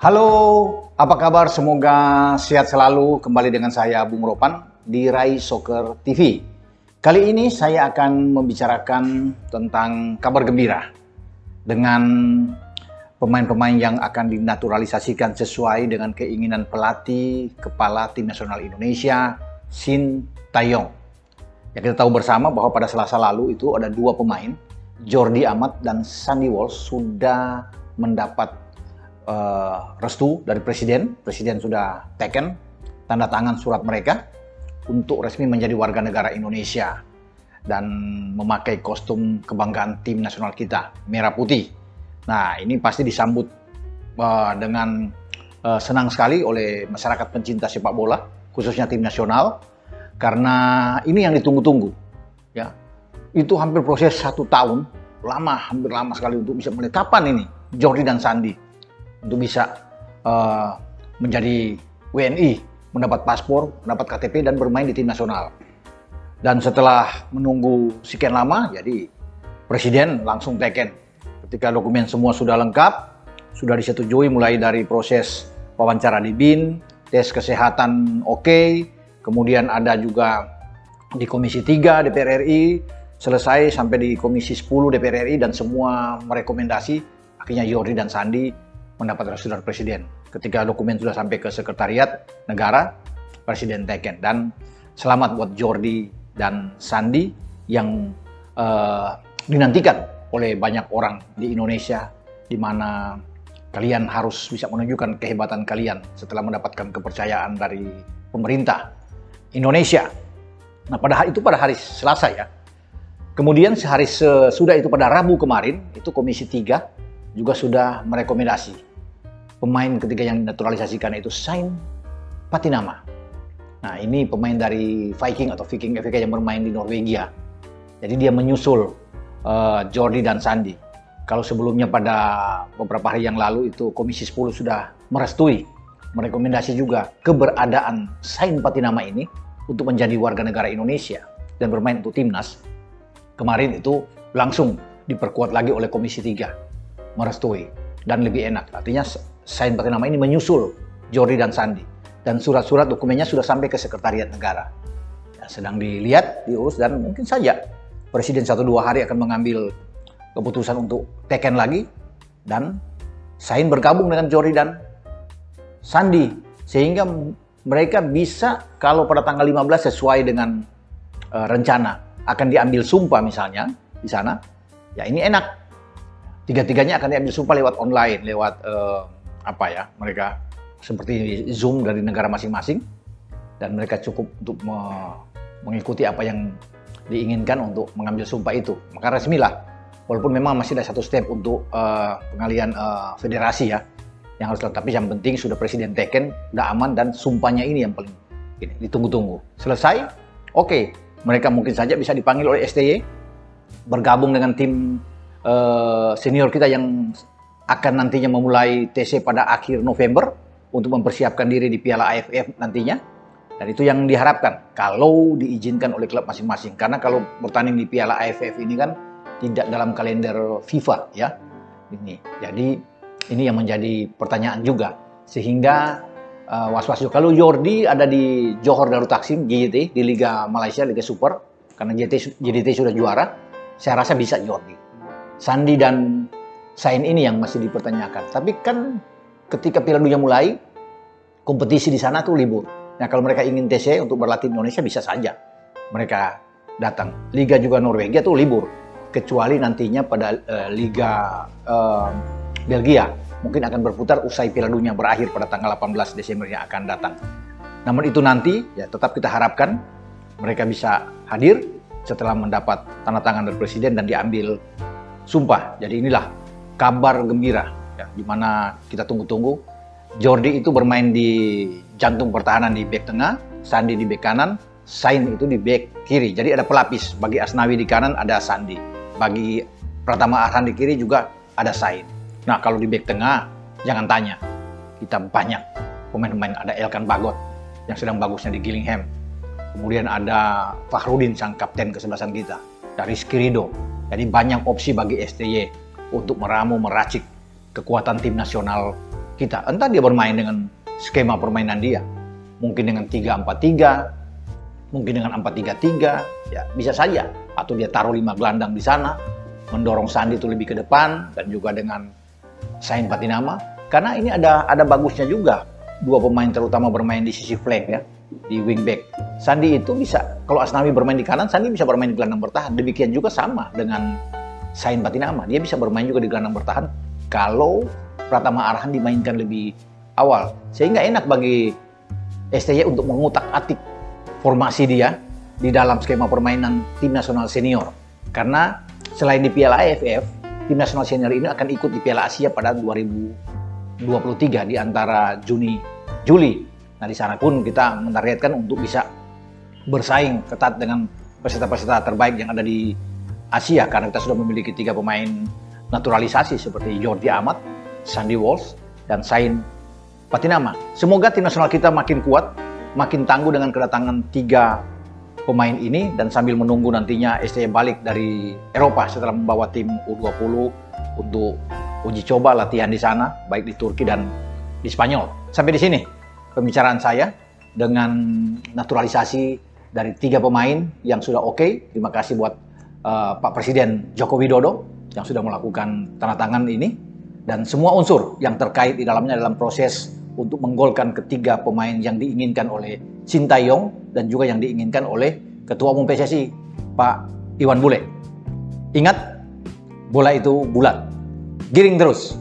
Halo, apa kabar? Semoga sehat selalu. Kembali dengan saya, Bung Ropan, di Rai Soccer TV. Kali ini saya akan membicarakan tentang kabar gembira dengan pemain-pemain yang akan dinaturalisasikan sesuai dengan keinginan pelatih kepala tim nasional Indonesia, Shin Tae-yong. Ya, kita tahu bersama bahwa pada Selasa lalu itu ada dua pemain, Jordi Amat dan Sandy Walsh, sudah mendapat restu dari Presiden. Presiden sudah teken tanda tangan surat mereka untuk resmi menjadi warga negara Indonesia dan memakai kostum kebanggaan tim nasional kita, merah putih. Nah, ini pasti disambut dengan senang sekali oleh masyarakat pencinta sepak bola, khususnya tim nasional, karena ini yang ditunggu-tunggu. Ya, itu hampir proses 1 tahun, hampir lama sekali untuk bisa melihat kapan ini Jordi dan Sandy untuk bisa menjadi WNI, mendapat paspor, mendapat KTP dan bermain di tim nasional. Dan setelah menunggu sekian lama, jadi Presiden langsung teken. Ketika dokumen semua sudah lengkap, sudah disetujui mulai dari proses wawancara di BIN, tes kesehatan oke, kemudian ada juga di Komisi 3 DPR RI, selesai sampai di Komisi 10 DPR RI dan semua merekomendasi, akhirnya Jordi dan Sandy mendapat restu dari Presiden. Ketika dokumen sudah sampai ke Sekretariat Negara, Presiden teken. Dan selamat buat Jordi dan Sandy yang dinantikan oleh banyak orang di Indonesia, di mana kalian harus bisa menunjukkan kehebatan kalian setelah mendapatkan kepercayaan dari pemerintah Indonesia. Nah, pada hari Selasa ya. Kemudian sehari sesudah itu pada Rabu kemarin, itu Komisi 3 juga sudah merekomendasi pemain ketiga yang dinaturalisasikan itu Sain Patinama. Nah, ini pemain dari Viking atau Viking FK yang bermain di Norwegia. Jadi dia menyusul Jordi dan Sandy. Kalau sebelumnya pada beberapa hari yang lalu itu Komisi 10 sudah merestui, merekomendasi juga keberadaan Sain Patinama ini untuk menjadi warga negara Indonesia dan bermain untuk timnas. Kemarin itu langsung diperkuat lagi oleh Komisi 3, merestui dan lebih enak. Artinya Sain Patinama ini menyusul Jordi dan Sandy. Dan surat-surat dokumennya sudah sampai ke Sekretariat Negara. Ya, sedang dilihat, diurus, dan mungkin saja Presiden 1-2 hari akan mengambil keputusan untuk teken lagi. Dan Sain bergabung dengan Jordi dan Sandy. Sehingga mereka bisa, kalau pada tanggal 15 sesuai dengan rencana, akan diambil sumpah misalnya di sana. Ya, ini enak. Tiga-tiganya akan diambil sumpah lewat online, lewat mereka seperti Zoom dari negara masing-masing, dan mereka cukup untuk mengikuti apa yang diinginkan untuk mengambil sumpah itu. Maka resmilah, walaupun memang masih ada satu step untuk pengalihan federasi ya, yang harus tapi yang penting sudah Presiden teken, udah aman, dan sumpahnya ini yang paling ditunggu-tunggu. Selesai, oke, mereka mungkin saja bisa dipanggil oleh STY, bergabung dengan tim senior kita yang akan nantinya memulai TC pada akhir November untuk mempersiapkan diri di Piala AFF nantinya. Dan itu yang diharapkan kalau diizinkan oleh klub masing-masing. Karena kalau bertanding di Piala AFF ini kan tidak dalam kalender FIFA ya. Jadi ini yang menjadi pertanyaan juga. Sehingga was-was juga. Kalau Jordi ada di Johor Darul Taksim JDT di Liga Malaysia, Liga Super, karena JDT sudah juara, saya rasa bisa Jordi. Sandy dan Sain ini yang masih dipertanyakan. Tapi kan ketika Piala Dunia mulai, kompetisi di sana tuh libur. Nah, kalau mereka ingin TC untuk berlatih di Indonesia bisa saja mereka datang. Liga juga Norwegia tuh libur, kecuali nantinya pada Liga Belgia mungkin akan berputar usai Piala Dunia berakhir pada tanggal 18 Desember yang akan datang. Namun itu nanti ya tetap kita harapkan mereka bisa hadir setelah mendapat tanda tangan dari Presiden dan diambil sumpah. Jadi inilah kabar gembira ya, di mana kita tunggu-tunggu. Jordi itu bermain di jantung pertahanan di bek tengah, Sandy di bek kanan, Sain itu di bek kiri. Jadi ada pelapis, bagi Asnawi di kanan ada Sandy, bagi Pratama Arhan di kiri juga ada Sain. Nah, kalau di bek tengah jangan tanya, kita banyak pemain-pemain. Ada Elkan Bagot yang sedang bagusnya di Gillingham, kemudian ada Fakhrudin sang kapten kesebelasan kita, dari Skirido. Jadi banyak opsi bagi STY untuk meramu, meracik kekuatan tim nasional kita. Entah dia bermain dengan skema permainan dia, mungkin dengan 3-4-3, mungkin dengan 4-3-3, ya bisa saja. Atau dia taruh 5 gelandang di sana, mendorong Sandi itu lebih ke depan, dan juga dengan Sain Patinama. Karena ini ada bagusnya juga, dua pemain terutama bermain di sisi flank ya, di wingback. Sandi itu bisa, kalau Asnawi bermain di kanan, Sandi bisa bermain di gelandang bertahan. Demikian juga sama dengan Sain Patinama, dia bisa bermain juga di gelandang bertahan kalau Pratama Arhan dimainkan lebih awal. Sehingga enak bagi STY untuk mengutak-atik formasi dia di dalam skema permainan tim nasional senior. Karena selain di Piala AFF, tim nasional senior ini akan ikut di Piala Asia pada 2023 di antara Juni-Juli. Nah, di sana pun kita menargetkan untuk bisa bersaing ketat dengan peserta-peserta terbaik yang ada di Asia, karena kita sudah memiliki 3 pemain naturalisasi seperti Jordi Amat, Sandy Walsh, dan Sain Patinama. Semoga tim nasional kita makin kuat, makin tangguh dengan kedatangan 3 pemain ini, dan sambil menunggu nantinya STY balik dari Eropa setelah membawa tim U20 untuk uji coba latihan di sana, baik di Turki dan di Spanyol. Sampai di sini pembicaraan saya dengan naturalisasi dari 3 pemain yang sudah oke. Terima kasih buat Pak Presiden Joko Widodo yang sudah melakukan tanda tangan ini, dan semua unsur yang terkait di dalamnya dalam proses untuk menggolkan ketiga pemain yang diinginkan oleh Sintayong dan juga yang diinginkan oleh Ketua Umum PSSI Pak Iwan Bule. Ingat, bola itu bulat, giring terus.